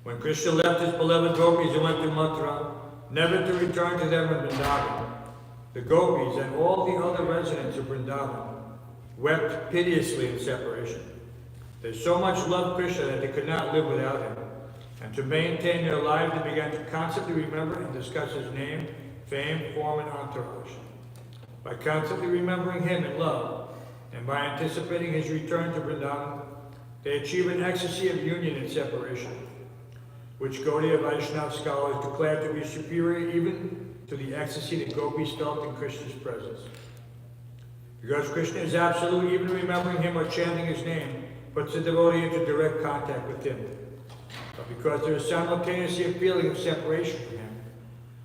When Krishna left his beloved gopis and went to Mathura, never to return to them in Vrindavan, the gopis and all the other residents of Vrindavan wept piteously in separation. They so much loved Krishna that they could not live without him. And to maintain their lives, they began to constantly remember and discuss his name, fame, form, and entourage. By constantly remembering him in love, and by anticipating his return to Vrindavan, they achieve an ecstasy of union and separation, which Gaudiya Vaishnava scholars declare to be superior even to the ecstasy that gopis felt in Krishna's presence. Because Krishna is absolute, even remembering him or chanting his name puts the devotee into direct contact with him. But because there is simultaneously a feeling of separation from him,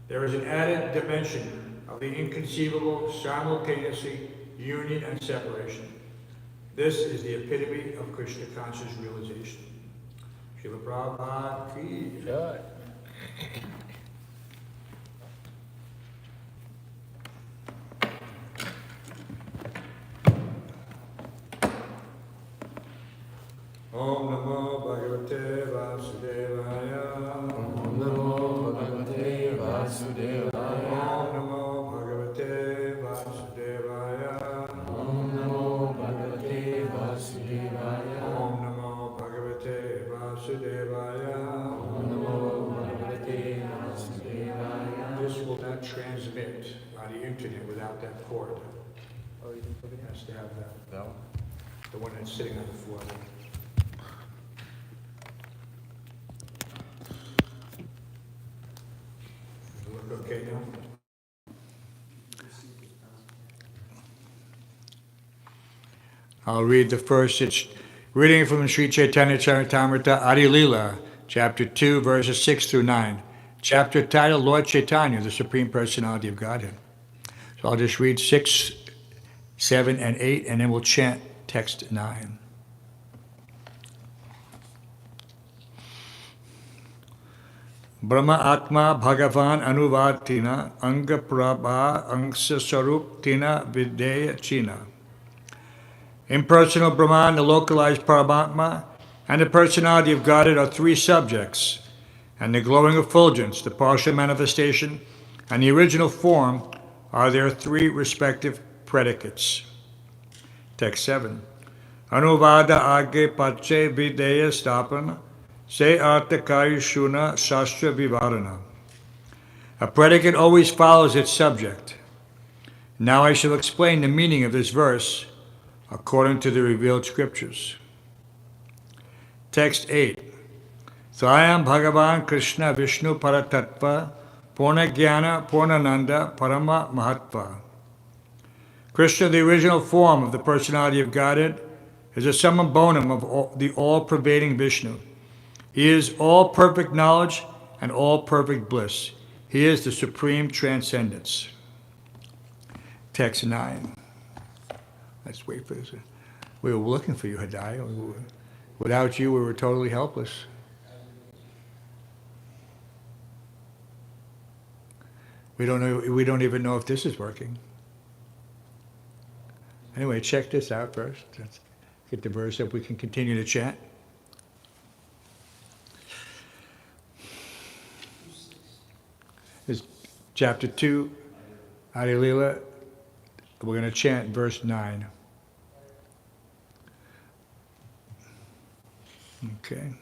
there is an added dimension of the inconceivable simultaneously union and separation. This is the epitome of Krishna conscious realization. Srila Prabhupada ki jai. Om Namo Bhagavate Vasudevaya. Om Namo Bhagavate Vasudevaya. Om Namo Bhagavate Vasudevaya. Om Namo Bhagavate Vasudevaya. Om Namo Bhagavate Vasudevaya. Om Namo Bhagavate Vasudevaya. This will not transmit on the internet without that cord. Oh, you think it has to have that? No. The one that's sitting on the floor. Look okay now? I'll read the first. It's reading from Sri Chaitanya Charitamrta, Adi-Lila, chapter 2, verses 6 through 9. Chapter title, Lord Chaitanya, the Supreme Personality of Godhead. So I'll just read 6, 7, and 8, and then we'll chant text 9. Brahma Atma Bhagavan Anuvartina Anga Prabha Angsa Sarup Tina Videya China. Impersonal Brahman, the localized Paramatma, and the personality of Godhead are three subjects, and the glowing effulgence, the partial manifestation, and the original form are their three respective predicates. Text 7. Anuvada Age Pache Videya Stapana Se Artha Kayushuna Shastra Vivarana. A predicate always follows its subject. Now I shall explain the meaning of this verse according to the revealed scriptures. Text 8. Swayam Bhagavan Krishna Vishnu Paratattva Purna Jnana Purnananda Parama Mahatva. Krishna, the original form of the personality of Godhead, is a summum bonum of the all-pervading Vishnu. He is all perfect knowledge and all perfect bliss. He is the supreme transcendence. Text 9. Let's wait for this. We were looking for you, Hidayah. Without you, we were totally helpless. We don't even know if this is working. Anyway, check this out first. Let's get the verse up. We can continue to chant. This is chapter 2, Adi-Lila. We're going to chant verse 9. Okay.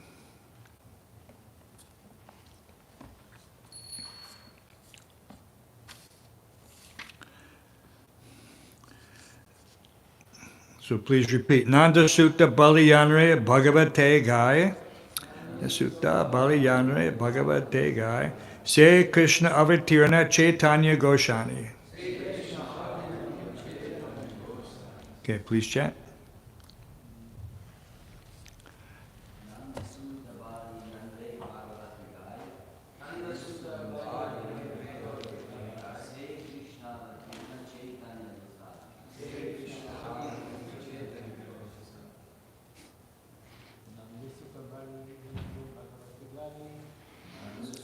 So please repeat. Nanda Sutta Baliyanre Bhagavate Gai. Sutta Baliyanre Bhagavate Gai. Se Krishna Avatirana Chaitanya Goshani. Okay, please chant.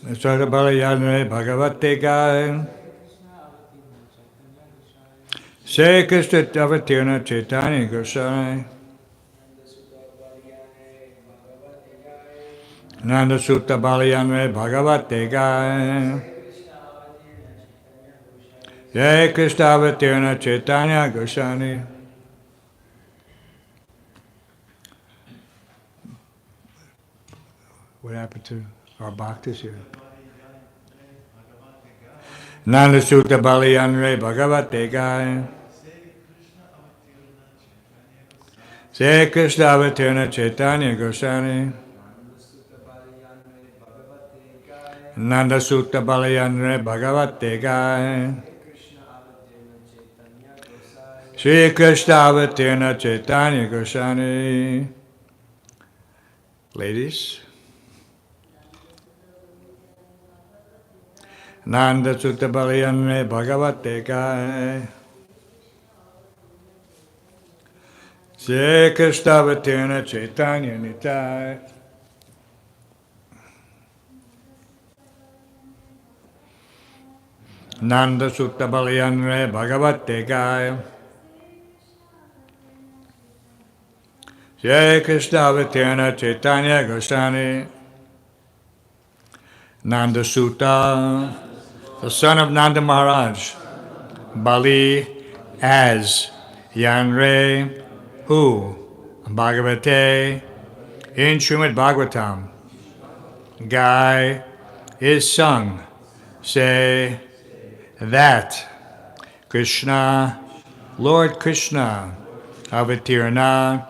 Sutta Baliyanre Bhagavate Gai. Se Krishna Avatirana Chaitanya Gosai. Nanda Sutta Balayanre Bhagavate Gaya. Jai Krishna Avatirna Chaitanya Goswami. What happened to our bhaktas here? Nanda Sutta Balayanre Bhagavate Gaya. Jai Krishna Avatirna Chaitanya Goswami. Nanda Sutta Balayanre Bhagavate Gaya. Shri Krishna Avatirna Chaitanya Goswami. Ladies. Nanda Sutta Balayanre Bhagavate Gaya. Shri Krishna Avatirna Chaitanya Nitai. Nanda Sutta Balayanre Bhagavate Gaya. Jai Krishna Avatirna Chaitanya Goswami. Nanda Sutta, the son of Nanda Maharaj, Bali as Yanre, who Bhagavate in Srimad Bhagavatam, Gai is sung, say that Krishna, Lord Krishna, Avatirna,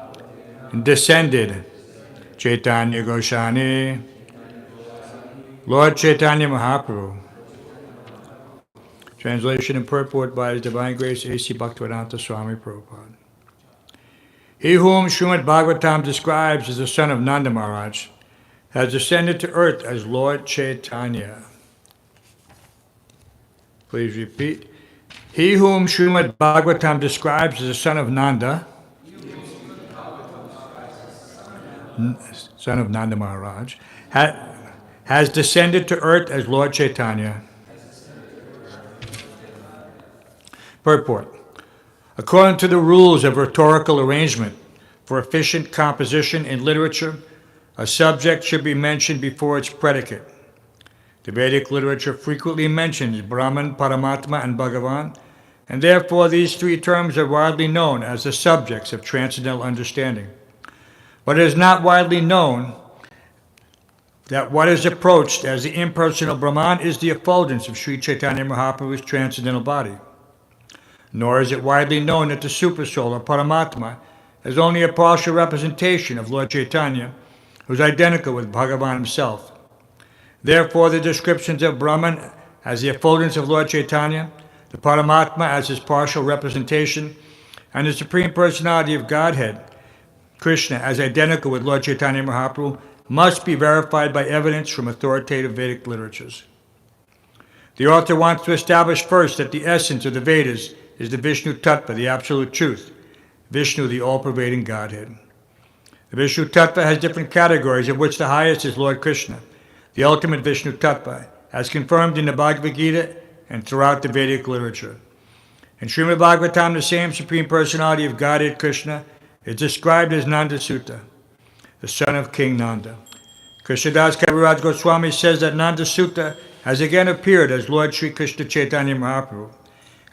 descended, Chaitanya Goswami, Lord Chaitanya Mahaprabhu. Translation and purport by His Divine Grace A.C. Bhaktivedanta Swami Prabhupada. He whom Srimad Bhagavatam describes as the son of Nanda Maharaj has descended to earth as Lord Chaitanya. Please repeat. He whom Srimad Bhagavatam describes as the son of Nanda, son of Nanda Maharaj, has descended to earth as Lord Chaitanya. Purport. According to the rules of rhetorical arrangement for efficient composition in literature, a subject should be mentioned before its predicate. The Vedic literature frequently mentions Brahman, Paramatma, and Bhagavan, and therefore these three terms are widely known as the subjects of transcendental understanding. But it is not widely known that what is approached as the impersonal Brahman is the effulgence of Sri Chaitanya Mahaprabhu's transcendental body. Nor is it widely known that the Supersoul, or Paramatma, is only a partial representation of Lord Chaitanya, who is identical with Bhagavan himself. Therefore, the descriptions of Brahman as the effulgence of Lord Chaitanya, the Paramatma as his partial representation, and the Supreme Personality of Godhead, Krishna, as identical with Lord Chaitanya Mahaprabhu, must be verified by evidence from authoritative Vedic literatures. The author wants to establish first that the essence of the Vedas is the Vishnu Tattva, the absolute truth, Vishnu, the all-pervading Godhead. The Vishnu Tattva has different categories, of which the highest is Lord Krishna, the ultimate Vishnu Tattva, as confirmed in the Bhagavad Gita and throughout the Vedic literature. In Srimad Bhagavatam, the same Supreme Personality of Godhead, Krishna, is described as Nanda Sutta, the son of King Nanda. Krishnadas Kaviraj Goswami says that Nanda Sutta has again appeared as Lord Sri Krishna Chaitanya Mahaprabhu,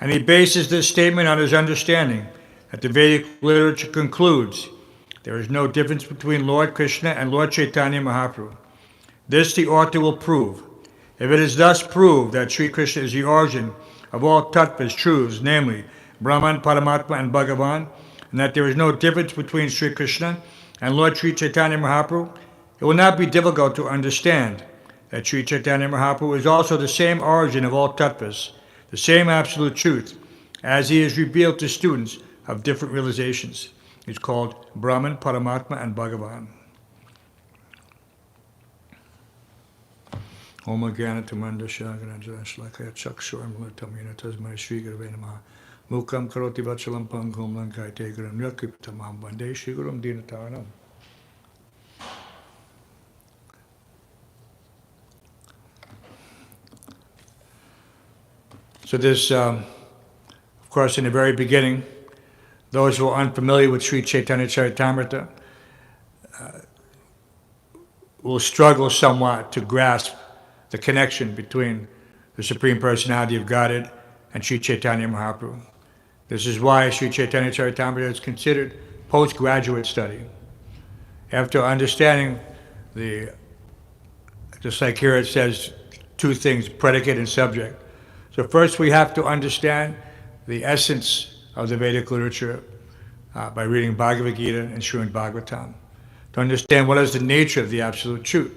and he bases this statement on his understanding that the Vedic literature concludes there is no difference between Lord Krishna and Lord Chaitanya Mahaprabhu. This the author will prove. If it is thus proved that Sri Krishna is the origin of all tattvas, truths, namely Brahman, Paramatma, and Bhagavan, and that there is no difference between Sri Krishna and Lord Sri Chaitanya Mahaprabhu, it will not be difficult to understand that Sri Chaitanya Mahaprabhu is also the same origin of all tattvas, the same absolute truth, as he is revealed to students of different realizations. It's called Brahman, Paramatma, and Bhagavan. Om Jnana Tamanda Shagaranja Shlakaya Chakshur Mulatamina Tasmai Sri Gurave Namaha Mukam Karoti Vachalam Pangum Lankai Tegram Yakiptamam Vande Shri Gurum Dinataranam. So this, of course, in the very beginning, those who are unfamiliar with Sri Chaitanya Charitamrta will struggle somewhat to grasp the connection between the Supreme Personality of Godhead and Sri Chaitanya Mahaprabhu. This is why Sri Chaitanya Charitamrita is considered postgraduate study. After understanding just like here it says, two things, predicate and subject. So first we have to understand the essence of the Vedic literature by reading Bhagavad Gita and Srimad Bhagavatam, to understand what is the nature of the absolute truth.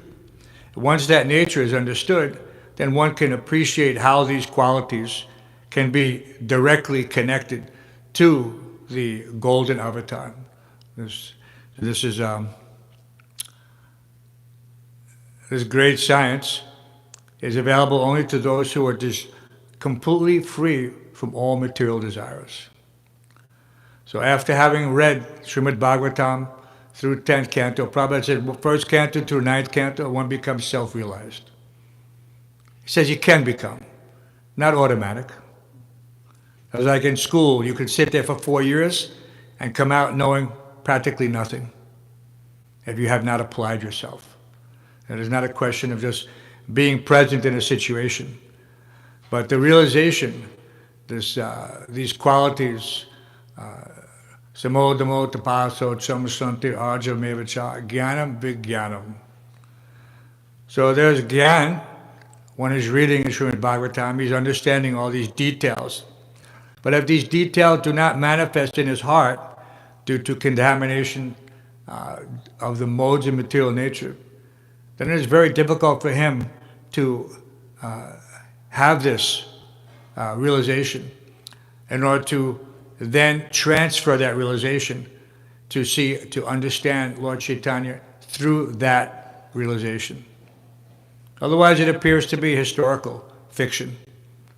Once that nature is understood, then one can appreciate how these qualities can be directly connected to the golden avatar. This great science is available only to those who are just completely free from all material desires. So after having read Srimad Bhagavatam through 10th canto, Prabhupada said, well, first canto through 9th canto, one becomes self-realized. He says you can become, not automatic. It was like in school, you could sit there for 4 years and come out knowing practically nothing if you have not applied yourself. It is not a question of just being present in a situation, but the realization, these qualities, samodamo tapaso chamasanti arjamevacha jnanam vijnanam. So there's gyan. One is reading Srimad Bhagavatam, he's understanding all these details. But if these details do not manifest in his heart due to contamination of the modes of material nature, then it is very difficult for him to have this realization in order to then transfer that realization to understand Lord Chaitanya through that realization. Otherwise, it appears to be historical fiction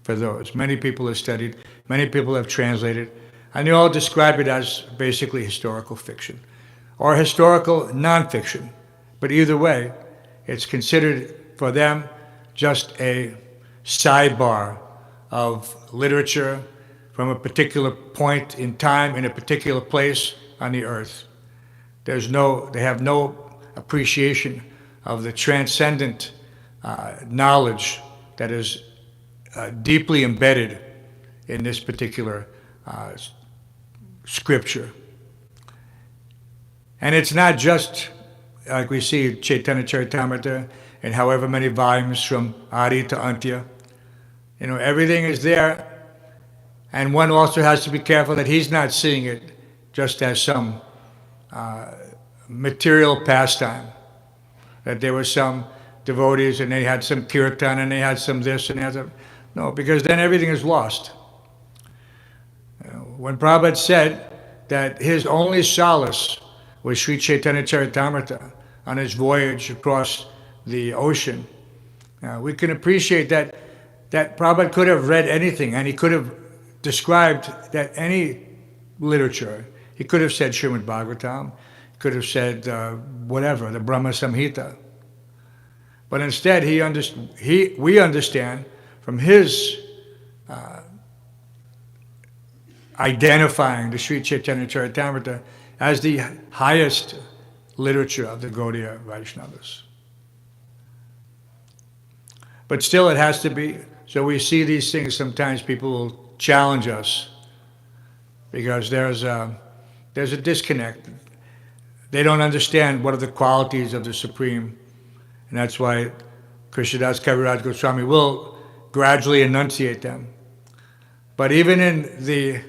for those. Many people have studied, many people have translated, and they all describe it as basically historical fiction or historical nonfiction. But either way, it's considered for them just a sidebar of literature from a particular point in time in a particular place on the earth. They have no appreciation of the transcendent knowledge that is deeply embedded in this particular scripture. And it's not just like we see Chaitanya Charitamrita in however many volumes from Adi to Antya. Everything is there, and one also has to be careful that he's not seeing it just as some material pastime, that there were some devotees and they had some kirtan and they had some this and that. No, because then everything is lost. When Prabhupada said that his only solace was Sri Chaitanya Charitamrita on his voyage across the ocean, we can appreciate that Prabhupada could have read anything and he could have described that any literature. He could have said Srimad Bhagavatam, he could have said whatever, the Brahma Samhita. But instead, we understand from his identifying the Sri Chaitanya Charitamrita as the highest literature of the Gaudiya Vaishnavas. But still it has to be, so we see these things, sometimes people will challenge us because there's a disconnect. They don't understand what are the qualities of the Supreme, and that's why Krishnadas Kaviraj Goswami will gradually enunciate them. But even in the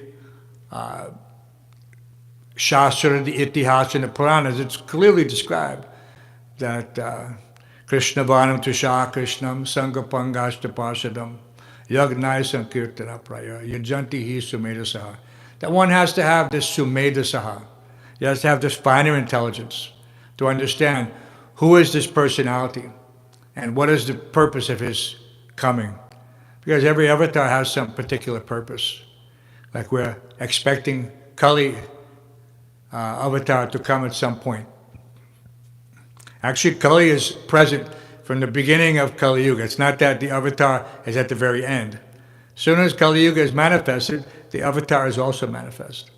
Shastra, the Itihas, and the Puranas, it's clearly described that Krishna Vanam Tusha Krishnam Sangapangashta Parshadam Yagnai Sankirtana Praya Yajanti Hi Sumedasaha. That one has to have this Sumedasaha. He has to have this finer intelligence to understand who is this personality and what is the purpose of his coming. Because every avatar has some particular purpose. Like we're expecting Kali avatar to come at some point. Actually, Kali is present from the beginning of Kali Yuga. It's not that the avatar is at the very end. As soon as Kali Yuga is manifested, the avatar is also manifest.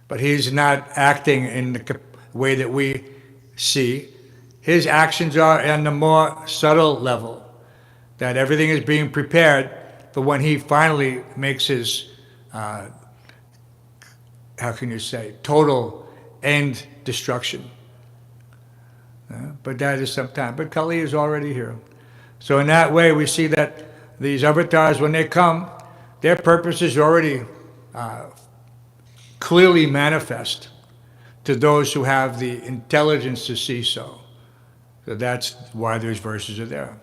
But he's not acting in the way that we see. his actions are on the more subtle level, that everything is being prepared for when he finally makes his, how can you say, total end destruction. But that is some time. But Kali is already here. So in that way, we see that these avatars, when they come, their purpose is already clearly manifest to those who have the intelligence to see so. So that's why those verses are there.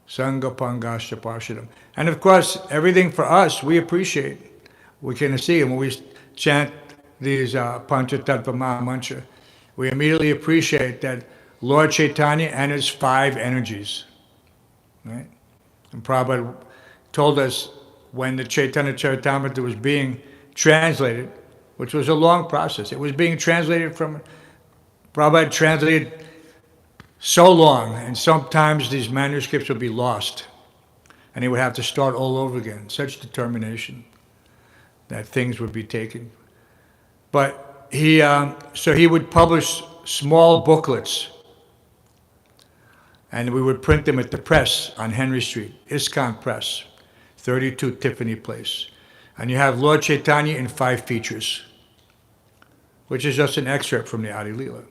Sangha Pangasya Parshadam. And of course, everything for us, we appreciate. We can see, and when we chant these Panchatattva Mahamantra, we immediately appreciate that Lord Chaitanya and his 5 energies. Right? And Prabhupada told us when the Chaitanya Charitamrta was being translated, which was a long process. It was being translated from, Prabhupada translated so long, and sometimes these manuscripts would be lost. And he would have to start all over again. Such determination that things would be taken. But so he would publish small booklets, and we would print them at the press on Henry Street, ISKCON Press, 32 Tiffany Place. And you have Lord Chaitanya in 5 features, which is just an excerpt from the Adi-Lila.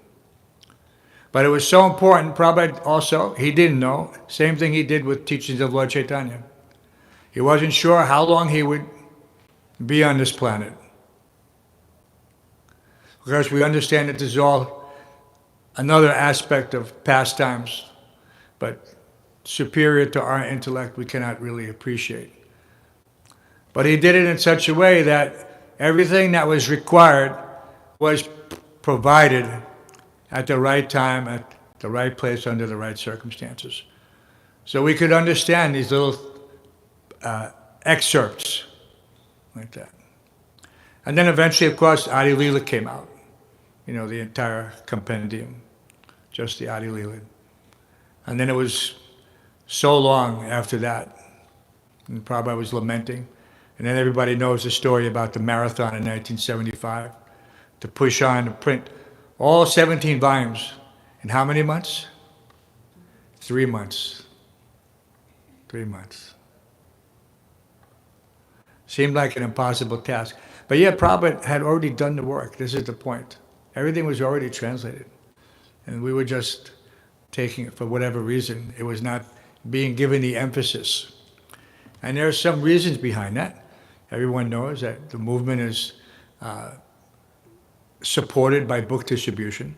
But it was so important, Prabhupada also, he didn't know, same thing he did with teachings of Lord Chaitanya. He wasn't sure how long he would be on this planet. Because we understand that this is all another aspect of pastimes, but superior to our intellect we cannot really appreciate. But he did it in such a way that everything that was required was provided at the right time, at the right place, under the right circumstances. So we could understand these little excerpts like that. And then eventually, of course, Adi-Lila came out. You know, the entire compendium, just the Adi-Lila. And then it was so long after that, and Prabhupada was lamenting. And then everybody knows the story about the marathon in 1975, to push on to print all 17 volumes. In how many months? 3 months. 3 months. Seemed like an impossible task. But yet Prabhupada had already done the work. This is the point. Everything was already translated. And we were just taking it for whatever reason. It was not being given the emphasis. And there are some reasons behind that. Everyone knows that the movement is supported by book distribution.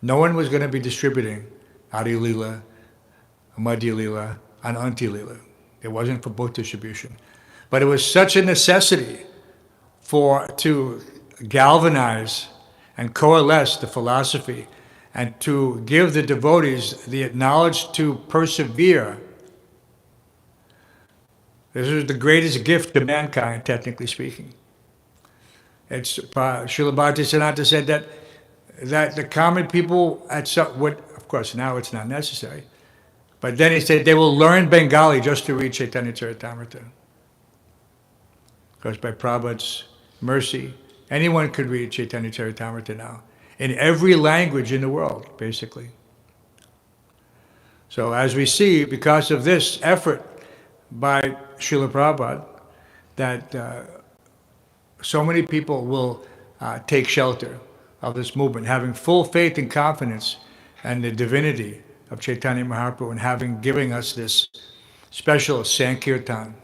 No one was going to be distributing Adi-Lila, Madhya-Lila, and Anti-Lila. It wasn't for book distribution. But it was such a necessity to galvanize and coalesce the philosophy and to give the devotees the knowledge to persevere. This is the greatest gift to mankind, technically speaking. It's Srila Bhaktisiddhanta said that the common people of course now it's not necessary, but then he said they will learn Bengali just to read Chaitanya Charitamrta. Because by Prabhupada's mercy, anyone could read Chaitanya Charitamrta now, in every language in the world, basically. So as we see, because of this effort by Srila Prabhupada, that so many people will take shelter of this movement, having full faith and confidence in the divinity of Chaitanya Mahaprabhu and giving us this special Sankirtan.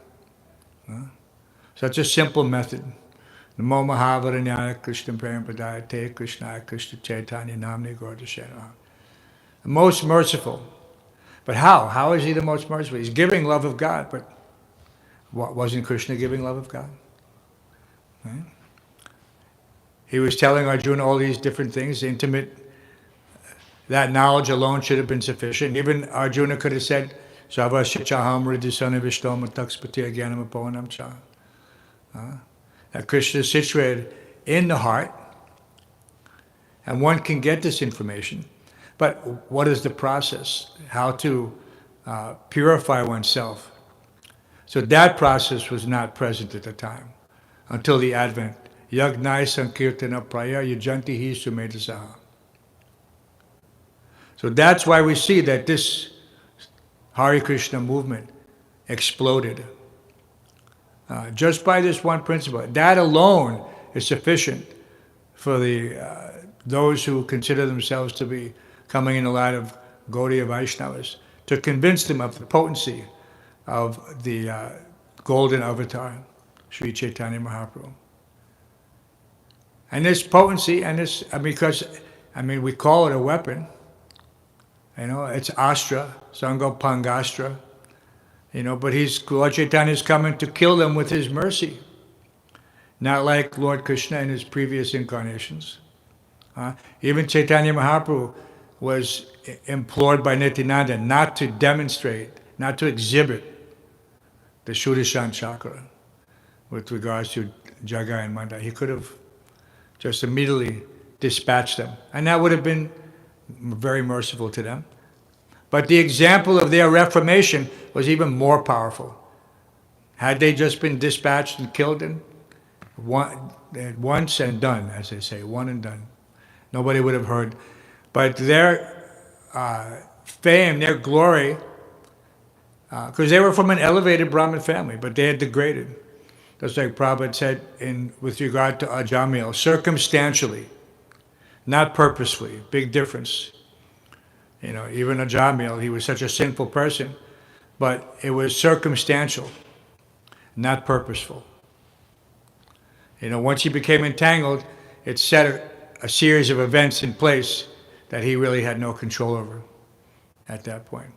Such a simple method. Namo Mahavaranyaya Krishna Prempadaya Te Krishnaya Krishna Chaitanya Namni Gordashena. The most merciful. But how? How is he the most merciful? He's giving love of God, but wasn't Krishna giving love of God? Right? He was telling Arjuna all these different things, intimate. That knowledge alone should have been sufficient. Even Arjuna could have said, Savasya chaham ridhisana vishtoma takspati agyanam apohanam cha. That Krishna is situated in the heart, and one can get this information. But what is the process? How to purify oneself? So that process was not present at the time, until the advent. Yagnai sankirtana praya yajanti hi sumedhasaha. So that's why we see that this Hare Krishna movement exploded. Just by this one principle. That alone is sufficient for those who consider themselves to be coming in the light of Gaudiya Vaishnavas, to convince them of the potency of the golden avatar, Sri Chaitanya Mahaprabhu. And this potency, and this, because, we call it a weapon. It's Astra, Sango Pangastra. But Lord Chaitanya is coming to kill them with his mercy. Not like Lord Krishna in his previous incarnations. Even Chaitanya Mahaprabhu was implored by Nityananda not to demonstrate, not to exhibit the Sudarshan chakra with regards to Jagai and Manda. He could have just immediately dispatched them. And that would have been very merciful to them. But the example of their reformation was even more powerful. Had they just been dispatched and killed and once and done, as they say, one and done, nobody would have heard. But their fame, their glory, because they were from an elevated Brahmin family, but they had degraded. Just like Prabhupada said with regard to Ajamil, circumstantially, not purposefully. Big difference. Even Ajamil, he was such a sinful person, but it was circumstantial, not purposeful. Once he became entangled, it set a series of events in place that he really had no control over at that point.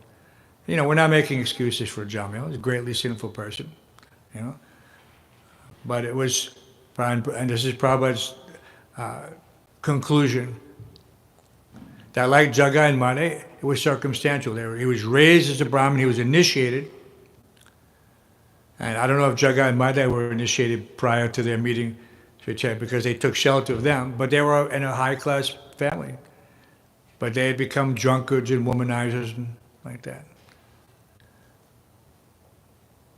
We're not making excuses for Ajamil. He's a greatly sinful person, But it was, and this is Prabhupada's conclusion, that like Jagai and Mane, it was circumstantial. He was raised as a Brahmin, he was initiated. And I don't know if Jagai and Mane were initiated prior to their meeting because they took shelter of them, but they were in a high-class family. But they had become drunkards and womanizers and like that.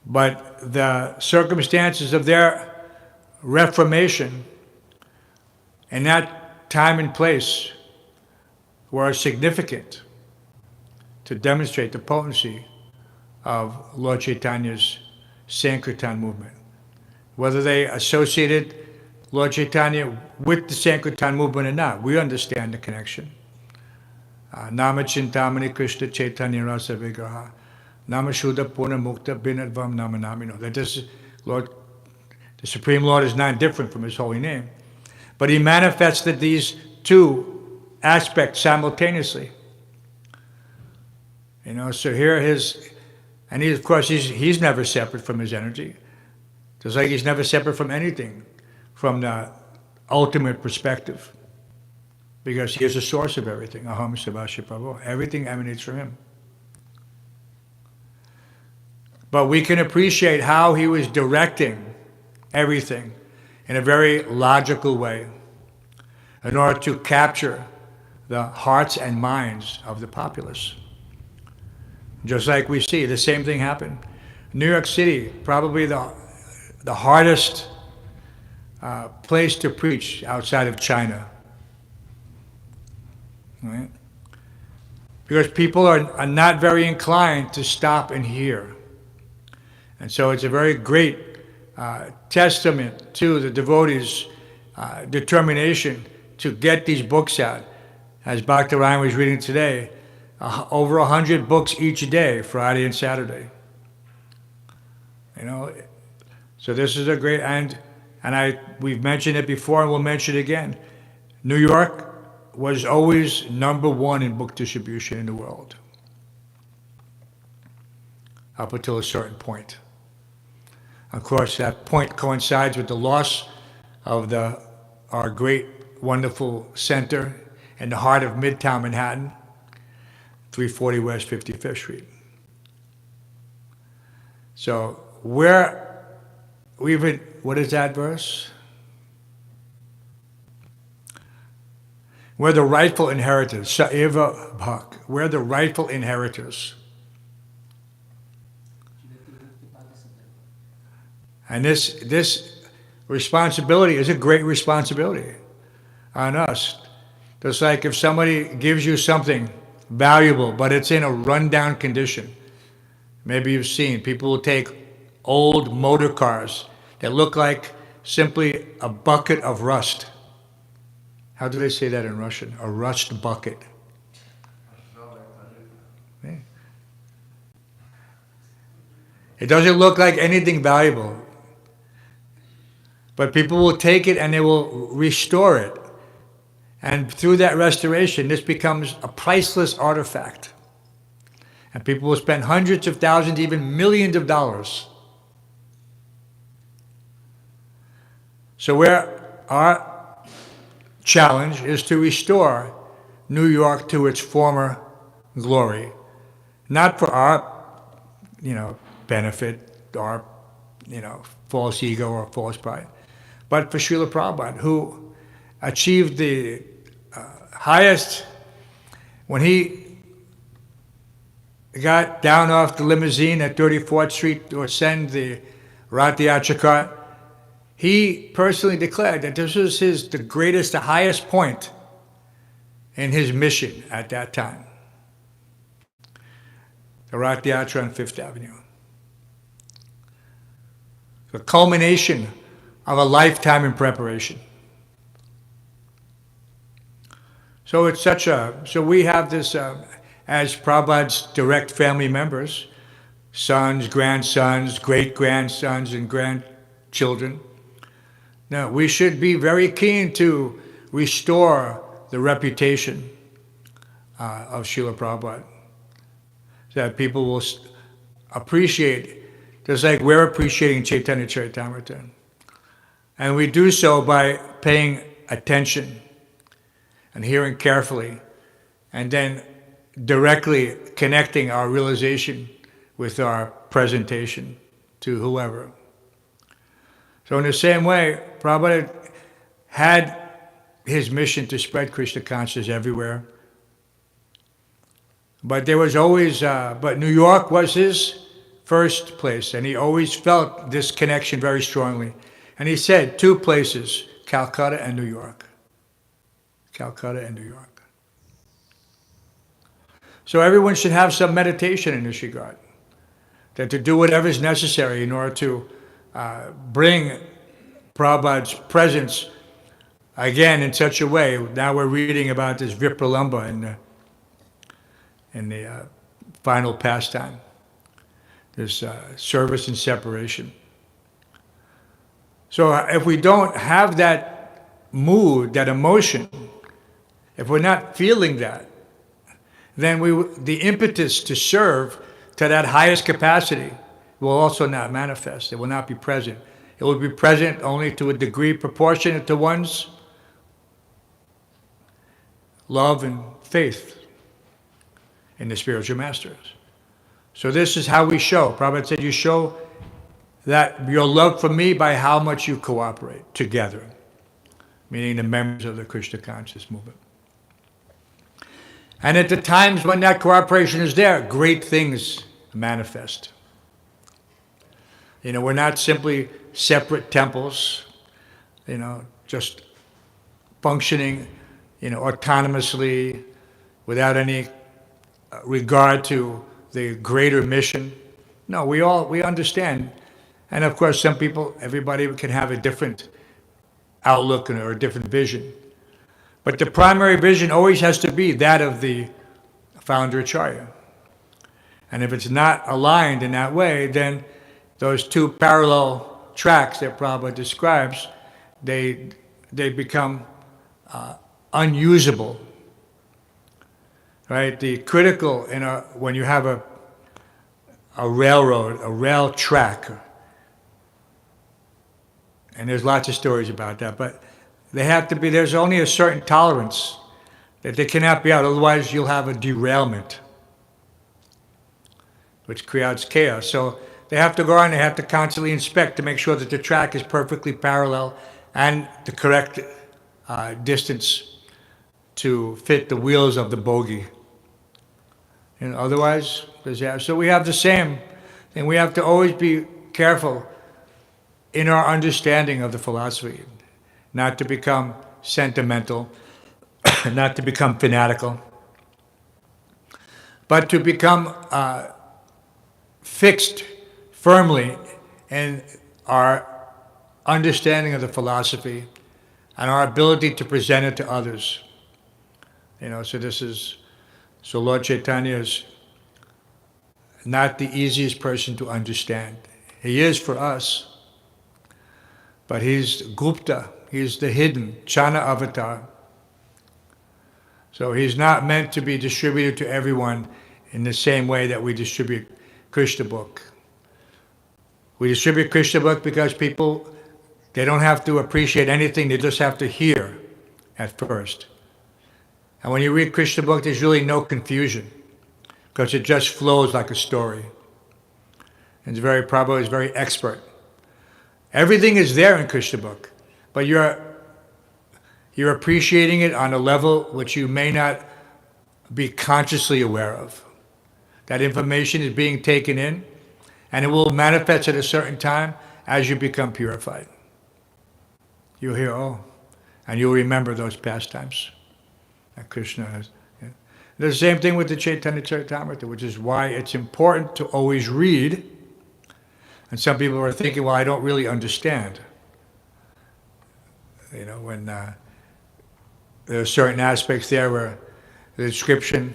But the circumstances of their reformation in that time and place were significant to demonstrate the potency of Lord Chaitanya's Sankirtan movement. Whether they associated Lord Chaitanya with the Sankirtan movement or not, we understand the connection. Nama Chintamani Krishna Chaitanya Rasa Vigraha Nama Shuddha Purna Mukta Binadvam Nama Namino. That this Lord, the Supreme Lord is not different from his holy name. But he manifested these two aspects simultaneously. So here and he, of course, he's never separate from his energy. Just like he's never separate from anything from the ultimate perspective. Because he is the source of everything. Aham Savasya Prabhu. Everything emanates from him. But we can appreciate how he was directing everything in a very logical way in order to capture the hearts and minds of the populace. Just like we see, the same thing happened. New York City, probably the hardest place to preach outside of China. Right? Because people are not very inclined to stop and hear. And so it's a very great testament to the devotees' determination to get these books out. As Bhaktarayana was reading today, over 100 books each day, Friday and Saturday. So this is a great, and we've mentioned it before and we'll mention it again. New York was always #1 in book distribution in the world. Up until a certain point. Of course, that point coincides with the loss of our great, wonderful center in the heart of Midtown Manhattan, 340 West 55th Street. So what is that verse? We're the rightful inheritors. Sa'iva Bhak. We're the rightful inheritors. And this responsibility is a great responsibility on us. Just like if somebody gives you something valuable, but it's in a rundown condition. Maybe you've seen people will take old motor cars that look like simply a bucket of rust. How do they say that in Russian? A rust bucket. Yeah. It doesn't look like anything valuable. But people will take it and they will restore it. And through that restoration, this becomes a priceless artifact. And people will spend hundreds of thousands, even millions of dollars. So our challenge is to restore New York to its former glory. Not for our, benefit, our, false ego or false pride, but for Srila Prabhupada, who achieved the highest, when he got down off the limousine at 34th Street to ascend the Rath Yatra cart, he personally declared that this was the greatest, the highest point in his mission at that time. The Rath Yatra on Fifth Avenue. The culmination of a lifetime in preparation. So so we have this, as Prabhupada's direct family members, sons, grandsons, great-grandsons, and grandchildren. Now, we should be very keen to restore the reputation of Srila Prabhupada, so that people will appreciate, just like we're appreciating Chaitanya Charitamrita. And we do so by paying attention and hearing carefully, and then directly connecting our realization with our presentation to whoever. So in the same way, Prabhupada had his mission to spread Krishna consciousness everywhere. But there was always, but New York was his first place, and he always felt this connection very strongly. And he said 2 places, Calcutta and New York. Calcutta and New York. So everyone should have some meditation in this regard, that to do whatever is necessary in order to bring Prabhupada's presence again in such a way. Now we're reading about this Vipralamba in the final pastime, this service and separation. So if we don't have that mood, that emotion, if we're not feeling that, then the impetus to serve to that highest capacity will also not manifest. It will not be present. It will be present only to a degree proportionate to one's love and faith in the spiritual masters. So this is how we show. Prabhupada said, you show that your love for me by how much you cooperate together, meaning the members of the Krishna conscious movement. And at the times when that cooperation is there, great things manifest. We're not simply separate temples, just functioning, autonomously without any regard to the greater mission. No, we understand. And of course, everybody can have a different outlook or a different vision. But the primary vision always has to be that of the founder Acharya. And if it's not aligned in that way, then those 2 parallel tracks that Prabhupada describes, they become unusable. Right? The critical when you have a railroad, a rail track, and there's lots of stories about that, but there's only a certain tolerance that they cannot be out, otherwise you'll have a derailment, which creates chaos. So they have to go on, they have to constantly inspect to make sure that the track is perfectly parallel and the correct distance to fit the wheels of the bogie. Otherwise, so we have the same thing. We have to always be careful in our understanding of the philosophy, not to become sentimental, not to become fanatical, but to become fixed firmly in our understanding of the philosophy and our ability to present it to others. So Lord Chaitanya is not the easiest person to understand. He is for us, but he's Gupta, he's the hidden Chana avatar. So he's not meant to be distributed to everyone in the same way that we distribute Krishna book. We distribute Krishna book because people, they don't have to appreciate anything, they just have to hear at first. And when you read Krishna book, there's really no confusion, because it just flows like a story. And Prabhu is very expert. Everything is there in Krishna book, but you're appreciating it on a level which you may not be consciously aware of. That information is being taken in, and it will manifest at a certain time as you become purified. You'll hear, oh, and you'll remember those pastimes that Krishna has. Yeah. The same thing with the Chaitanya Charitamrta, which is why it's important to always read. And some people are thinking, well, I don't really understand. When there are certain aspects there where the description,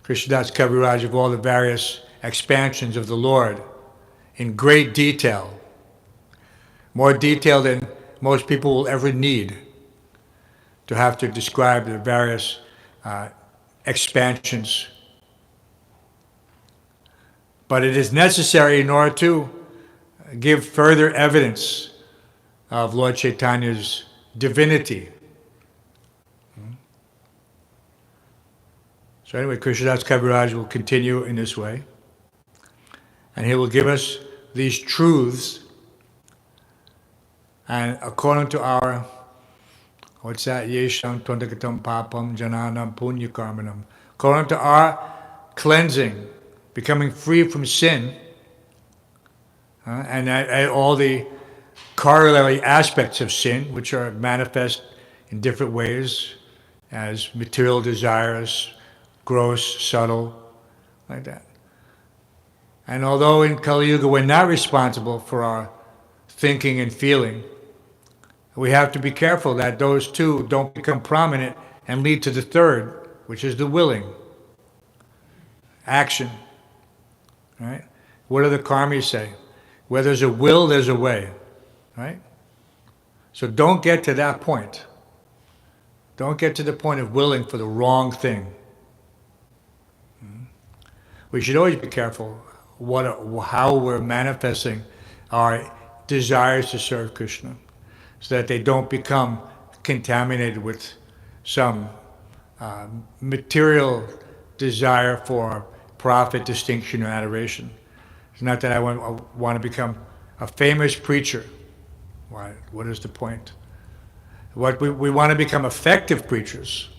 Krishnadas Kaviraj, of all the various expansions of the Lord in great detail, more detail than most people will ever need to have to describe the various expansions. But it is necessary in order to give further evidence of Lord Chaitanya's divinity. So anyway, Krishnadas Kaviraj will continue in this way, and he will give us these truths, and according to our, Yesham Twandakatam Papam Jananam Punya Karmanam, according to our cleansing, becoming free from sin, and all the corollary aspects of sin, which are manifest in different ways as material desires, gross, subtle, like that. And although in Kali Yuga we're not responsible for our thinking and feeling, we have to be careful that those two don't become prominent and lead to the third, which is the willing. Action. Right? What do the karmis say? Where there's a will, there's a way. Right? So don't get to that point. Don't get to the point of willing for the wrong thing. We should always be careful how we're manifesting our desires to serve Krishna, so that they don't become contaminated with some material desire for profit, distinction, or adoration. It's not that I want to become a famous preacher. Why? What is the point? We want to become effective preachers.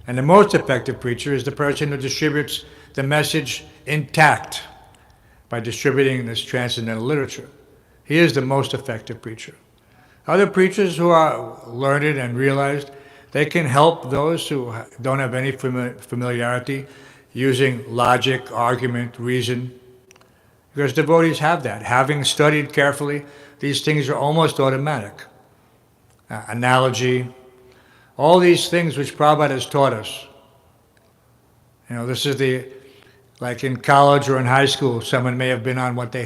And the most effective preacher is the person who distributes the message intact by distributing this transcendental literature. He is the most effective preacher. Other preachers who are learned and realized, they can help those who don't have any familiarity using logic, argument, reason, because devotees have that. Having studied carefully, these things are almost automatic. Analogy, all these things which Prabhupada has taught us. This is like in college or in high school, someone may have been on what they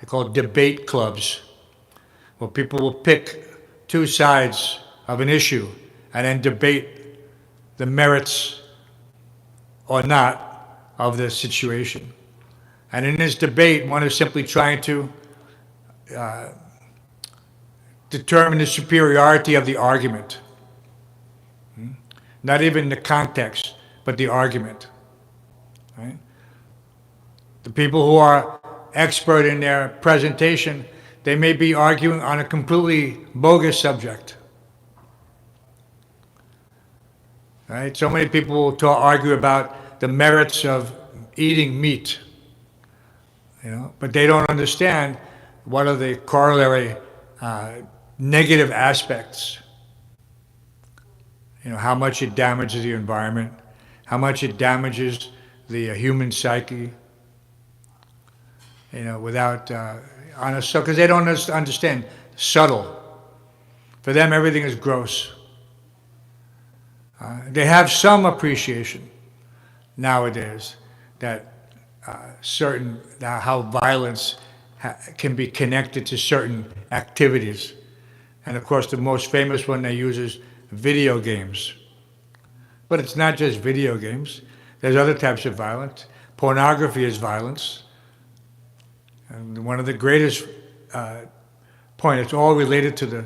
call debate clubs. Well, people will pick two sides of an issue and then debate the merits or not of the situation. And in this debate, one is simply trying to determine the superiority of the argument. Not even the context, but the argument. Right? The people who are expert in their presentation, they may be arguing on a completely bogus subject. Right? So many people will argue about the merits of eating meat, but they don't understand what are the corollary negative aspects. How much it damages the environment, how much it damages the human psyche, without honest, because they don't understand subtle. For them, everything is gross. They have some appreciation nowadays that how violence can be connected to certain activities. And of course, the most famous one they use is video games. But it's not just video games. There's other types of violence. Pornography is violence. And one of the greatest points, it's all related to the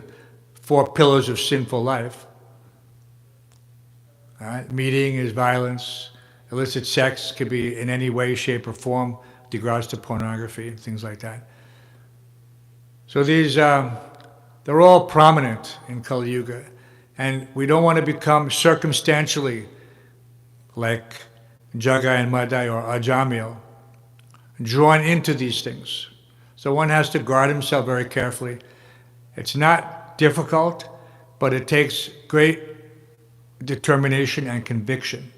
4 pillars of sinful life. All right? Meeting is violence. Illicit sex could be in any way, shape, or form with regards to pornography, things like that. So these, they're all prominent in Kali Yuga. And we don't want to become circumstantially like Jagai and Madai or Ajamil, drawn into these things. So one has to guard himself very carefully. It's not difficult, but it takes great determination and conviction.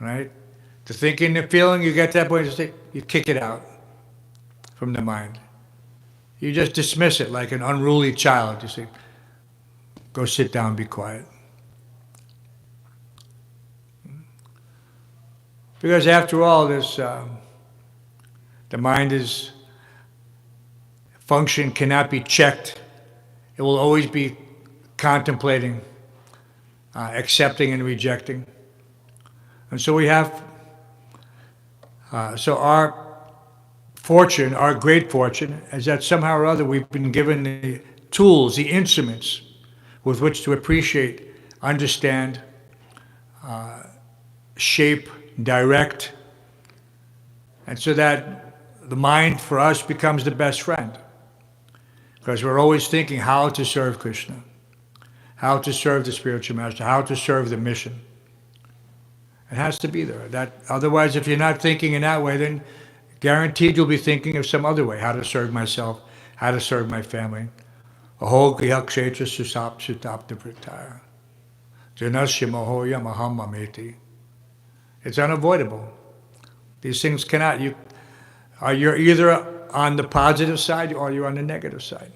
Right? The thinking, the feeling, you get to that point, you kick it out from the mind. You just dismiss it like an unruly child. You say, go sit down, be quiet. Because after all, the mind is function cannot be checked. It will always be contemplating, accepting and rejecting. And so we have, so our fortune, our great fortune, is that somehow or other we've been given the tools, the instruments with which to appreciate, understand, shape, direct, and so that the mind for us becomes the best friend. Because we're always thinking how to serve Krishna, how to serve the spiritual master, how to serve the mission. It has to be there. Otherwise, if you're not thinking in that way, then guaranteed you'll be thinking of some other way, how to serve myself, how to serve my family. Aho griha kshetra susap sutapta pritaya. Janasya mahoya mahamameti. It's unavoidable. These things cannot. You're either on the positive side or you're on the negative side.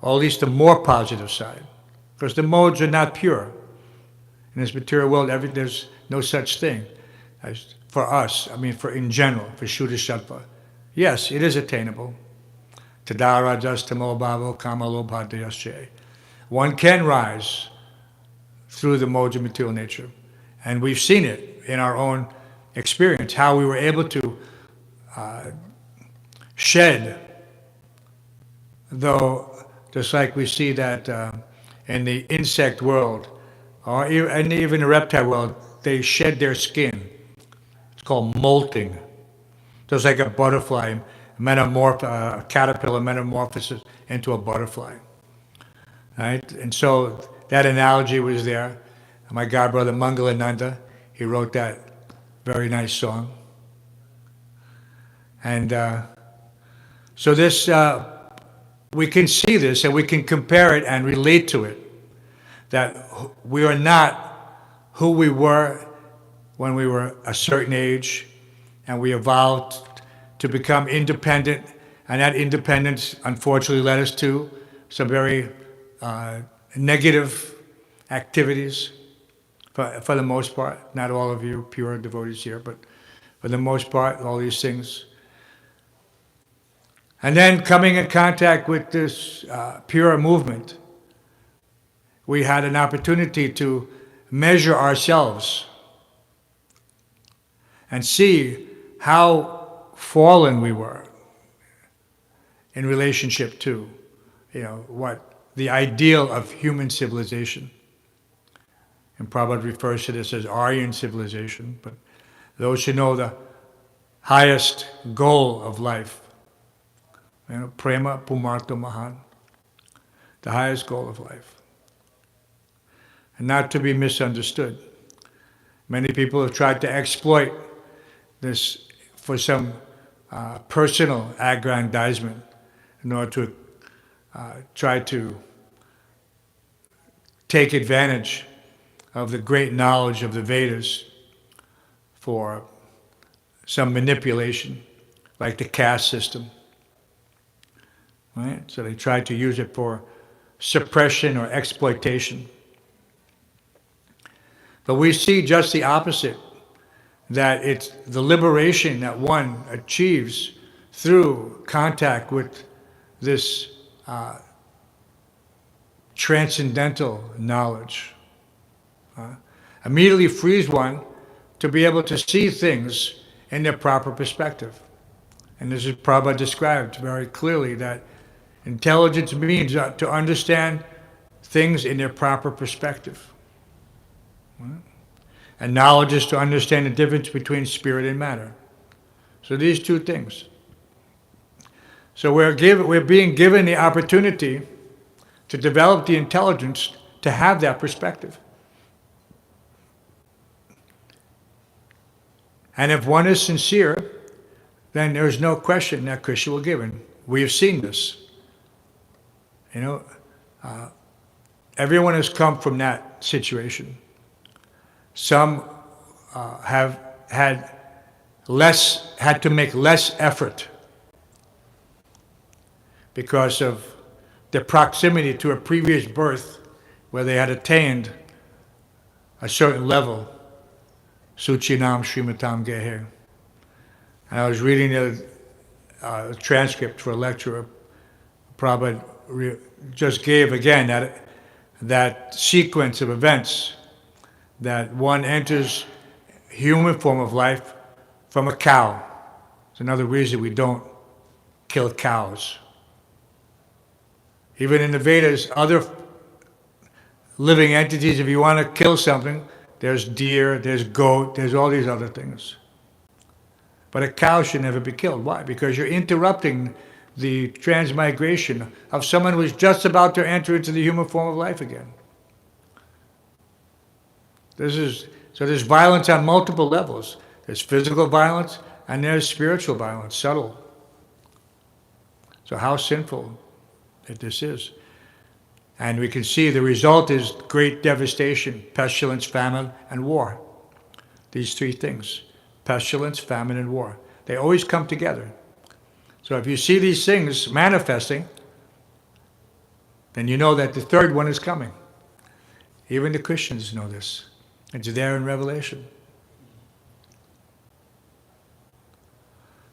Or at least the more positive side. Because the modes are not pure. In this material world, there's no such thing as for us, in general, for Shuddha Sattva. Yes, it is attainable. Tadara Jastamo Bhavo Kamalobhadayasche. One can rise through the modes of material nature. And we've seen it in our own experience, how we were able to shed, though, just like we see that in the insect world, and even the reptile world, they shed their skin. It's called molting. Just like a butterfly, a caterpillar metamorphoses into a butterfly. Right? And so that analogy was there. My godbrother Mangalananda, he wrote that very nice song. And so this, we can see this and we can compare it and relate to it. That we are not who we were when we were a certain age, and we evolved to become independent, and that independence unfortunately led us to some very negative activities for the most part. Not all of you pure devotees here, but for the most part, all these things. And then coming in contact with this pure movement, we had an opportunity to measure ourselves and see how fallen we were in relationship to, what the ideal of human civilization. And Prabhupada refers to this as Aryan civilization, but those who know the highest goal of life, prema pumarto mahan, the highest goal of life. And not to be misunderstood. Many people have tried to exploit this for some personal aggrandizement in order to try to take advantage of the great knowledge of the Vedas for some manipulation, like the caste system. Right? So they tried to use it for suppression or exploitation. But we see just the opposite, that it's the liberation that one achieves through contact with this transcendental knowledge. Immediately frees one to be able to see things in their proper perspective. And this is Prabhupada described very clearly, that intelligence means to understand things in their proper perspective. And knowledge is to understand the difference between spirit and matter. So these two things. So we're being given the opportunity to develop the intelligence to have that perspective. And if one is sincere, then there's no question that Krishna will give. And we have seen this. You know, everyone has come from that situation. Some have had to make less effort because of their proximity to a previous birth where they had attained a certain level. Suchinam Srimatam Gehe. And I was reading the transcript for a lecture Prabhupada just gave again, that sequence of events, that one enters human form of life from a cow. It's another reason we don't kill cows. Even in the Vedas, other living entities, if you want to kill something, there's deer, there's goat, there's all these other things. But a cow should never be killed. Why? Because you're interrupting the transmigration of someone who's just about to enter into the human form of life again. So there's violence on multiple levels. There's physical violence and there's spiritual violence, subtle. So how sinful that this is. And we can see the result is great devastation, pestilence, famine, and war. These three things, pestilence, famine, and war. They always come together. So if you see these things manifesting, then you know that the third one is coming. Even the Christians know this. It's there in Revelation.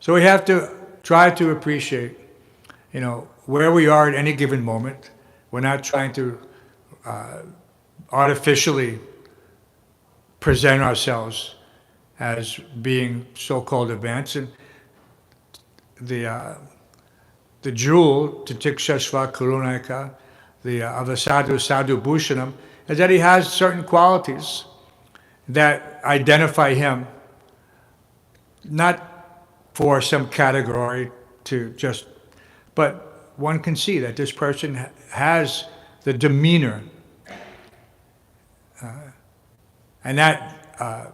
So we have to try to appreciate, where we are at any given moment. We're not trying to artificially present ourselves as being so-called advanced. And the jewel, Titikshashva Karunaka, of the sadhu bhushanam, is that he has certain qualities that identify him, not for some category but one can see that this person has the demeanor, and that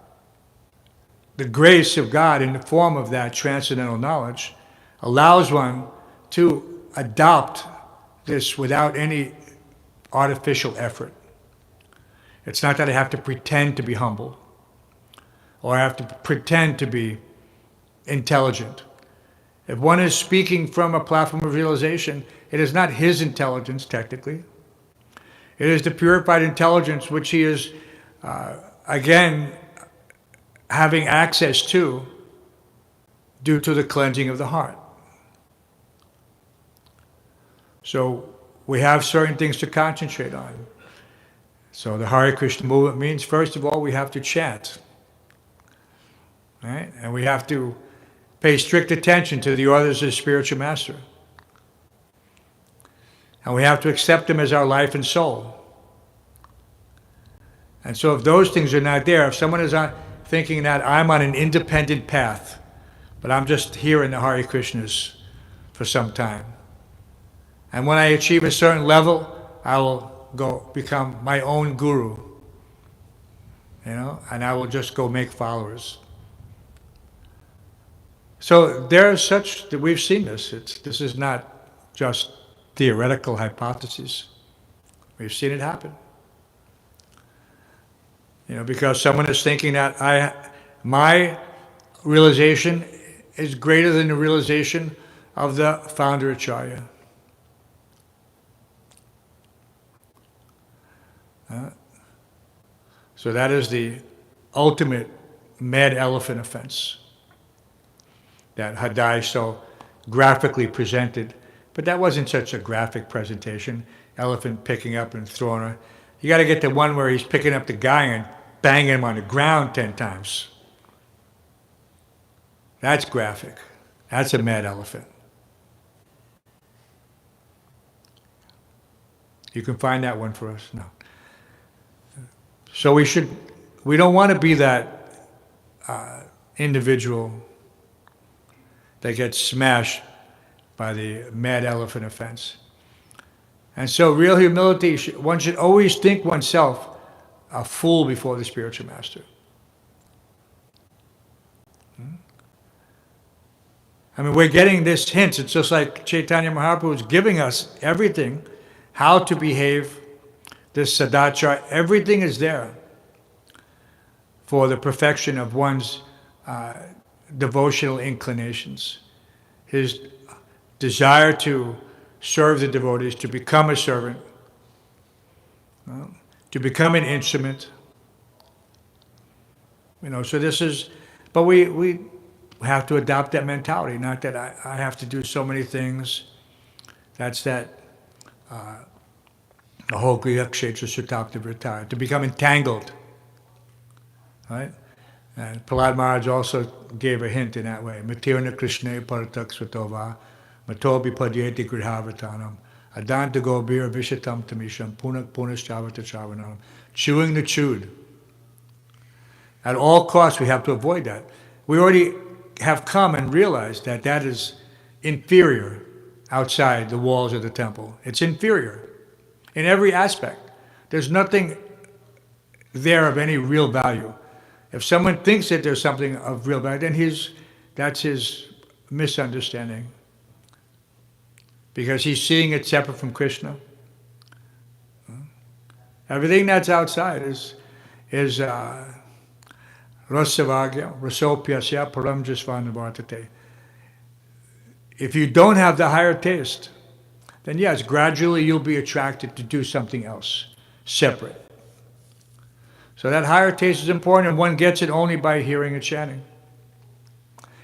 the grace of God in the form of that transcendental knowledge allows one to adopt this without any artificial effort. It's not that I have to pretend to be humble or I have to pretend to be intelligent. If one is speaking from a platform of realization, it is not his intelligence, technically. It is the purified intelligence which he is, again, having access to due to the cleansing of the heart. So we have certain things to concentrate on. So the Hare Krishna movement means, first of all, we have to chant. Right? And we have to pay strict attention to the orders of the spiritual master. And we have to accept him as our life and soul. And so if those things are not there, if someone is thinking that I'm on an independent path, but I'm just here in the Hare Krishnas for some time, and when I achieve a certain level, I will go become my own guru, and I will just go make followers. So we've seen this. This is not just theoretical hypotheses. We've seen it happen. Because someone is thinking that my realization is greater than the realization of the founder Acharya. So that is the ultimate mad elephant offense that Hadai so graphically presented. But that wasn't such a graphic presentation. Elephant picking up and throwing her. You got to get the one where he's picking up the guy and banging him on the ground 10 times. That's graphic. That's a mad elephant. You can find that one for us? No. So we don't want to be that individual that gets smashed by the mad elephant offense. And so real humility, one should always think oneself a fool before the spiritual master. I mean, we're getting this hint. It's just like Chaitanya Mahaprabhu is giving us everything, how to behave, this sadachar, everything is there for the perfection of one's devotional inclinations. His desire to serve the devotees, to become a servant, to become an instrument. So this is, but we have to adopt that mentality, not that I have to do so many things. That's that, the whole Griha Kshetra Sutakta Vrita, to become entangled. Right? And Prahlad Maharaj also gave a hint in that way. Matirna Krishna Paratak Svatova, Matobi Padyeti Grihavratanam, Adanta Gobir Vishatam Tamisham, Punak Punashchavata Chavanam, chewing the chewed. At all costs, we have to avoid that. We already have come and realized that that is inferior outside the walls of the temple. It's inferior in every aspect. There's nothing there of any real value. If someone thinks that there's something of real value, then that's his misunderstanding. Because he's seeing it separate from Krishna. Everything that's outside is rasavagya, rasopyasya, param jasvanavartate. If you don't have the higher taste, then yes, gradually you'll be attracted to do something else, separate. So that higher taste is important, and one gets it only by hearing and chanting.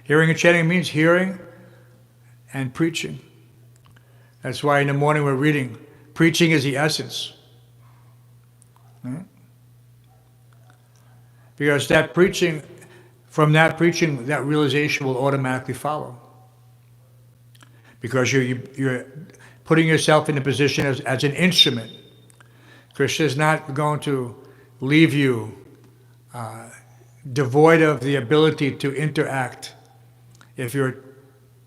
Hearing and chanting means hearing and preaching. That's why in the morning we're reading, preaching is the essence. Right? Because that preaching, from that preaching, that realization will automatically follow. Because you're putting yourself in a position as an instrument. Krishna is not going to leave you devoid of the ability to interact if you're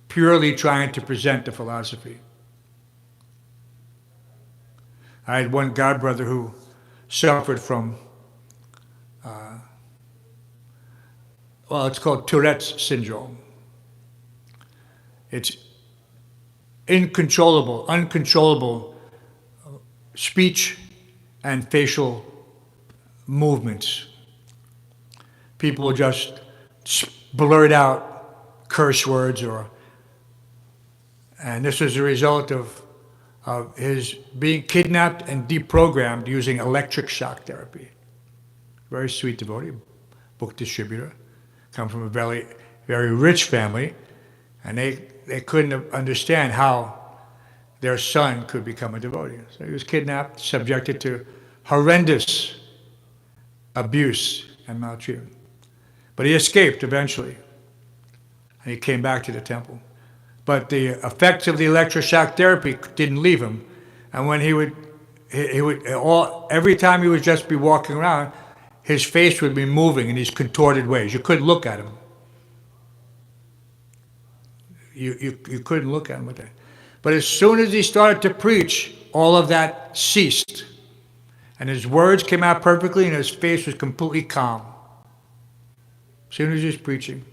purely trying to present the philosophy. I had one godbrother who suffered from, it's called Tourette's syndrome. It's uncontrollable speech and facial movements. People will just blurt out curse words, and this is a result of his being kidnapped and deprogrammed using electric shock therapy. Very sweet devotee, book distributor, come from a very, very rich family, and they couldn't understand how their son could become a devotee. So he was kidnapped, subjected to horrendous abuse and maltreatment. But he escaped eventually, and he came back to the temple. But the effects of the electroshock therapy didn't leave him. And when every time he would just be walking around, his face would be moving in these contorted ways. You couldn't look at him. You couldn't look at him with that. But as soon as he started to preach, all of that ceased. And his words came out perfectly, and his face was completely calm. As soon as he was preaching.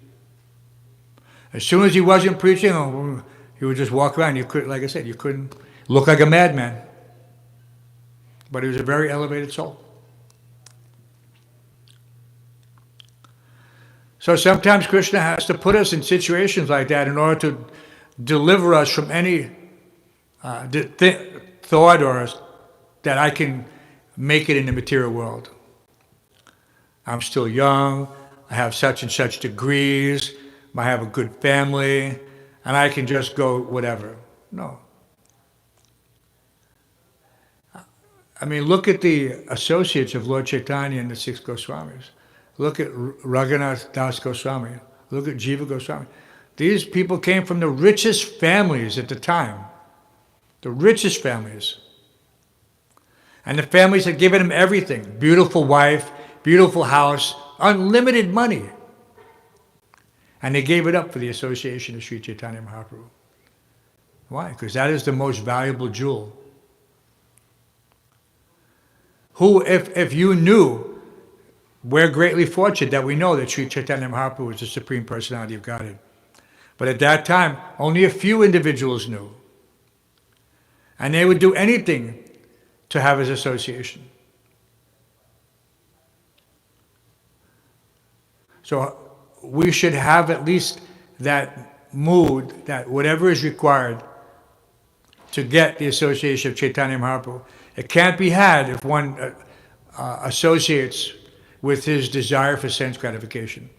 As soon as he wasn't preaching, he would just walk around. You could, like I said, you couldn't look like a madman. But he was a very elevated soul. So sometimes Krishna has to put us in situations like that in order to deliver us from any thought or that I can make it in the material world. I'm still young, I have such and such degrees, I have a good family, and I can just go whatever. No. I mean, look at the associates of Lord Chaitanya and the six Goswamis. Look at Raghunath Das Goswami. Look at Jiva Goswami. These people came from the richest families at the time. The richest families. And the families had given him everything. Beautiful wife, beautiful house, unlimited money. And they gave it up for the association of Sri Chaitanya Mahaprabhu. Why? Because that is the most valuable jewel. Who, if you knew, we're greatly fortunate that we know that Sri Chaitanya Mahaprabhu is the Supreme Personality of Godhead. But at that time, only a few individuals knew. And they would do anything to have his association. So we should have at least that mood, that whatever is required to get the association of Chaitanya Mahaprabhu. It can't be had if one associates with his desire for sense gratification.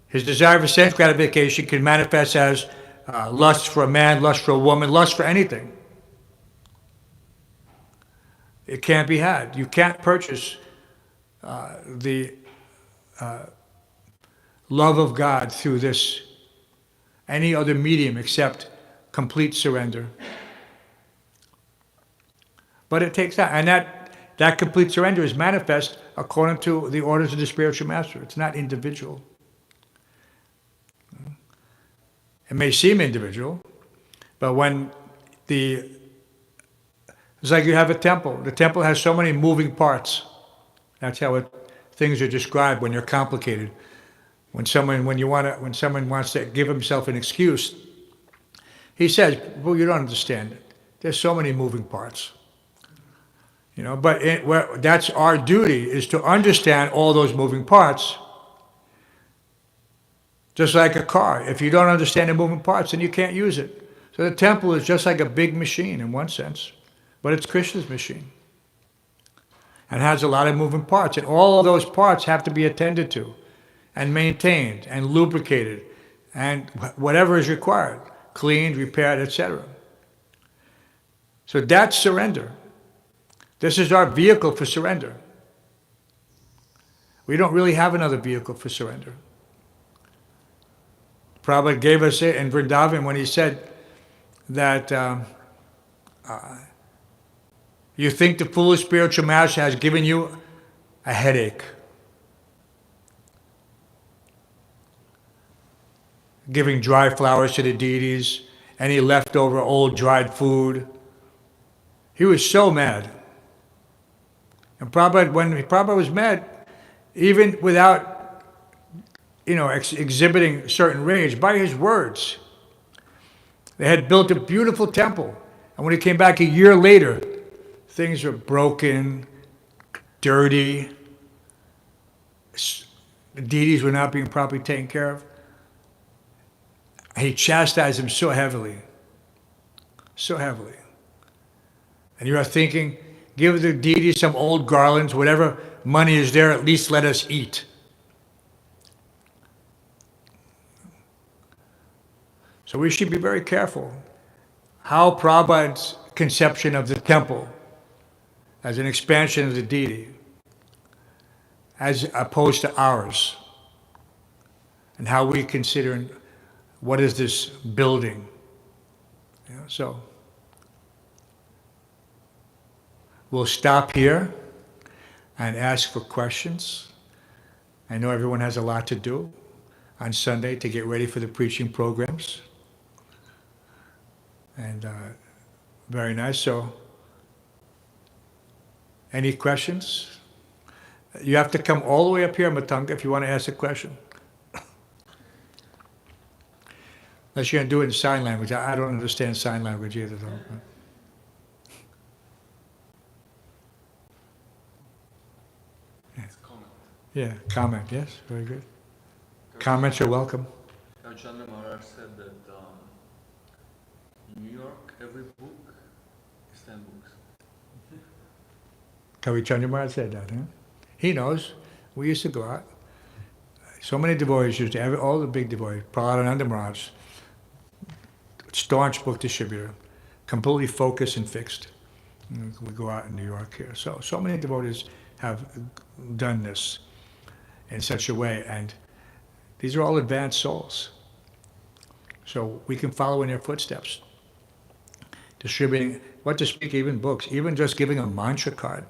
His desire for sense gratification can manifest as lust for a man, lust for a woman, lust for anything. It can't be had. You can't purchase the love of God through any other medium except complete surrender. But it takes that, and that complete surrender is manifest according to the orders of the spiritual master. It's not individual. It may seem individual, but when it's like you have a temple. The temple has so many moving parts. That's how things are described when they're complicated. When someone wants to give himself an excuse, he says, "Well, you don't understand it. There's so many moving parts." But that's our duty, is to understand all those moving parts. Just like a car. If you don't understand the moving parts, then you can't use it. So the temple is just like a big machine in one sense, but it's Krishna's machine. And has a lot of moving parts. And all of those parts have to be attended to and maintained and lubricated and whatever is required, cleaned, repaired, etc. So that's surrender. This is our vehicle for surrender. We don't really have another vehicle for surrender. Prabhupada gave us it in Vrindavan when he said that you think the foolish spiritual master has given you a headache. Giving dry flowers to the deities, any leftover old dried food. He was so mad. And Prabhupada, when Prabhupada was mad, even without, exhibiting certain rage, by his words, they had built a beautiful temple. And when he came back a year later, things were broken, dirty, the deities were not being properly taken care of. He chastised them so heavily. So heavily. And you are thinking, give the deities some old garlands, whatever money is there, at least let us eat. So we should be very careful how Prabhupada's conception of the temple as an expansion of the deity, as opposed to ours, and how we consider what is this building. So we'll stop here and ask for questions. I know everyone has a lot to do on Sunday to get ready for the preaching programs. And very nice. So, any questions? You have to come all the way up here, Matanga, if you want to ask a question. Unless you're going to do it in sign language. I don't understand sign language either, though. Yeah, comment, yes, very good. Comments are welcome. Chaitanya Maharaj said that in New York, every book is 10 books. Chaitanya Maharaj said that, huh? He knows. We used to go out. So many devotees used to, all the big devotees, Prahlada Maharaj, staunch book distributor, completely focused and fixed. We go out in New York here. So many devotees have done this in such a way, and these are all advanced souls. So we can follow in their footsteps. Distributing, what to speak, even books, even just giving a mantra card.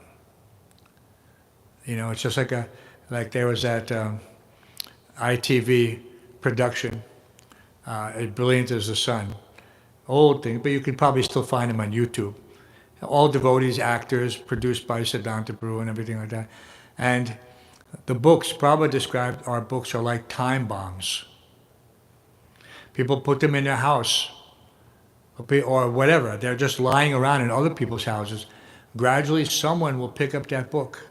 You know, it's just like there was that ITV production, Brilliant as the Sun. Old thing, but you can probably still find them on YouTube. All devotees, actors, produced by Siddhanta Prabhu and everything like that. And the books, Prabhupada described our books are like time bombs. People put them in their house or whatever. They're just lying around in other people's houses. Gradually, someone will pick up that book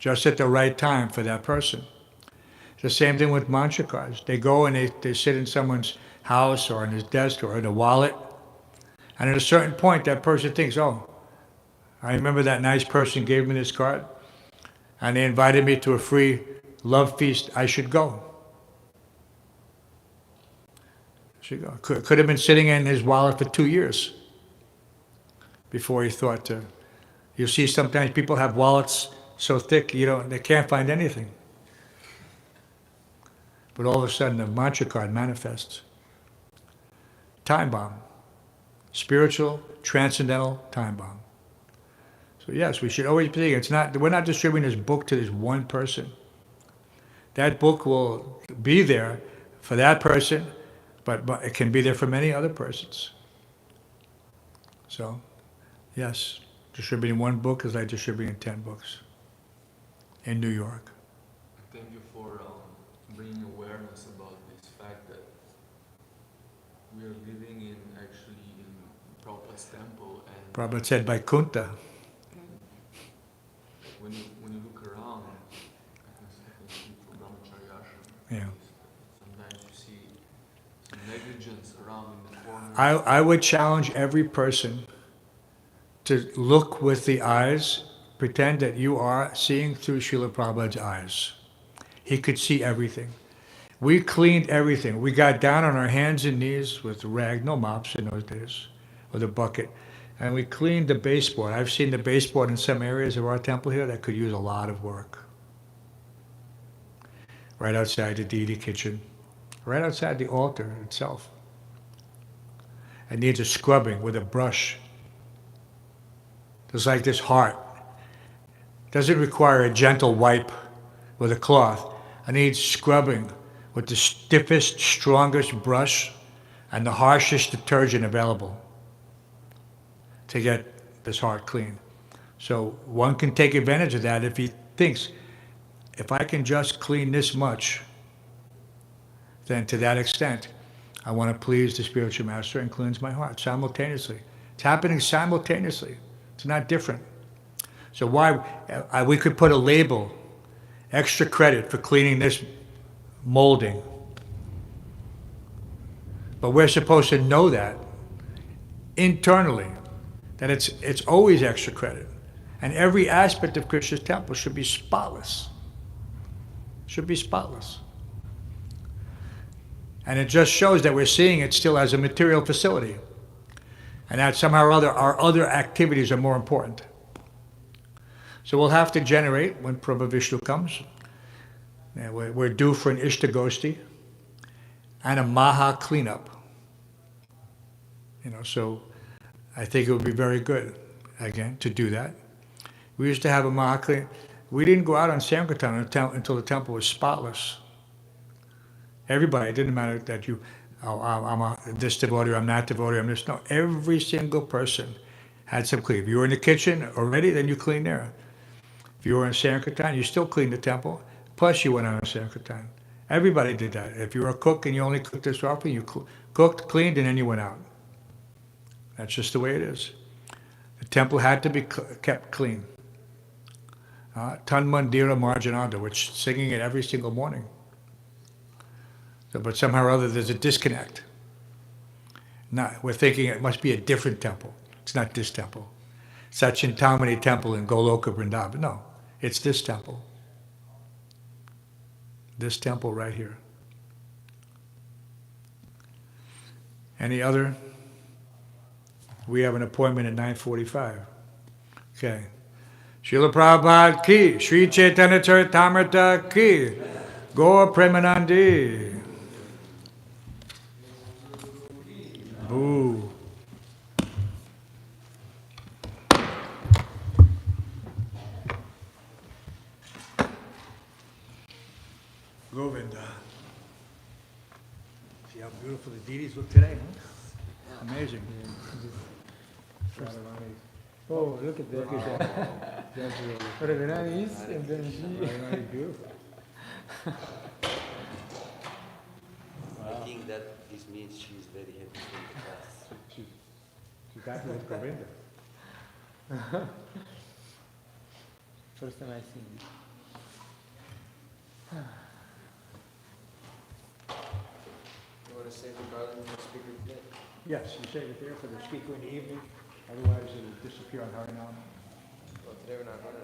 just at the right time for that person. It's the same thing with mantra cards. They go and they sit in someone's house or in his desk or in a wallet. And at a certain point, that person thinks, oh, I remember that nice person gave me this card and they invited me to a free love feast. I should go. Could have been sitting in his wallet for 2 years before he thought to. You see sometimes people have wallets so thick, they can't find anything. But all of a sudden, the mantra card manifests. Time bomb. Spiritual, transcendental time bomb. So yes, we should always be thinking, we're not distributing this book to this one person. That book will be there for that person, but it can be there for many other persons. So, yes, distributing one book is like distributing 10 books in New York. Thank you for bringing awareness about this fact that we are living in Prabhupada's temple, and Prabhupada said by Kunta. when you look around, I can speak for Brahmacharya ashram. Yeah. Sometimes you see some negligence around in the corner. I would challenge every person to look with the eyes, pretend that you are seeing through Srila Prabhupada's eyes. He could see everything. We cleaned everything. We got down on our hands and knees with rag, no mops in those days, with a bucket, and we cleaned the baseboard. I've seen the baseboard in some areas of our temple here that could use a lot of work. Right outside the deity kitchen, right outside the altar itself. It needs a scrubbing with a brush. Just like this heart. Doesn't require a gentle wipe with a cloth. It needs scrubbing with the stiffest, strongest brush and the harshest detergent available to get this heart clean. So one can take advantage of that if he thinks, if I can just clean this much, then to that extent, I want to please the spiritual master and cleanse my heart simultaneously. It's happening simultaneously. It's not different. So why, we could put a label, extra credit for cleaning this molding. But we're supposed to know that internally, that it's always extra credit. And every aspect of Krishna's temple should be spotless. Should be spotless. And it just shows that we're seeing it still as a material facility. And that somehow or other, our other activities are more important. So we'll have to generate, when Prabhu Vishnu comes, we're due for an Ishtagosti and a Maha cleanup. So I think it would be very good, again, to do that. We used to have a Maha cleanup. We didn't go out on Sankirtan until the temple was spotless. Everybody, it didn't matter that I'm this devotee, or I'm that devotee, I'm this. No, every single person had some clean. If you were in the kitchen already, then you cleaned there. If you were in Sankirtan, you still cleaned the temple, plus you went on a Sankirtan. Everybody did that. If you were a cook and you only cooked this often, you cooked, cleaned, and then you went out. That's just the way it is. The temple had to be kept clean. Tan Mandira Marjananda, which singing it every single morning. So, but somehow or other there's a disconnect. We're thinking it must be a different temple. It's not this temple. Sachintamani temple in Goloka Vrindavan. No, it's this temple. This temple right here. Any other? We have an appointment at 9:45. Okay. Srila Prabhupada ki, Sri Chaitanya Charitamrta ki, Gaur Premanandi. Boo. Govinda. See how beautiful the deities look today, huh? Amazing. Oh, look at that. Look at that. Radharani is, and then she. Radharani beautiful. I think that this means she is very happy for the class. She's happy with Govinda. First time I seen it. You want to say regarding the speaker today? Yes, you save it there for the speaker in the evening, otherwise it'll disappear on Harinam. Well, today we're not running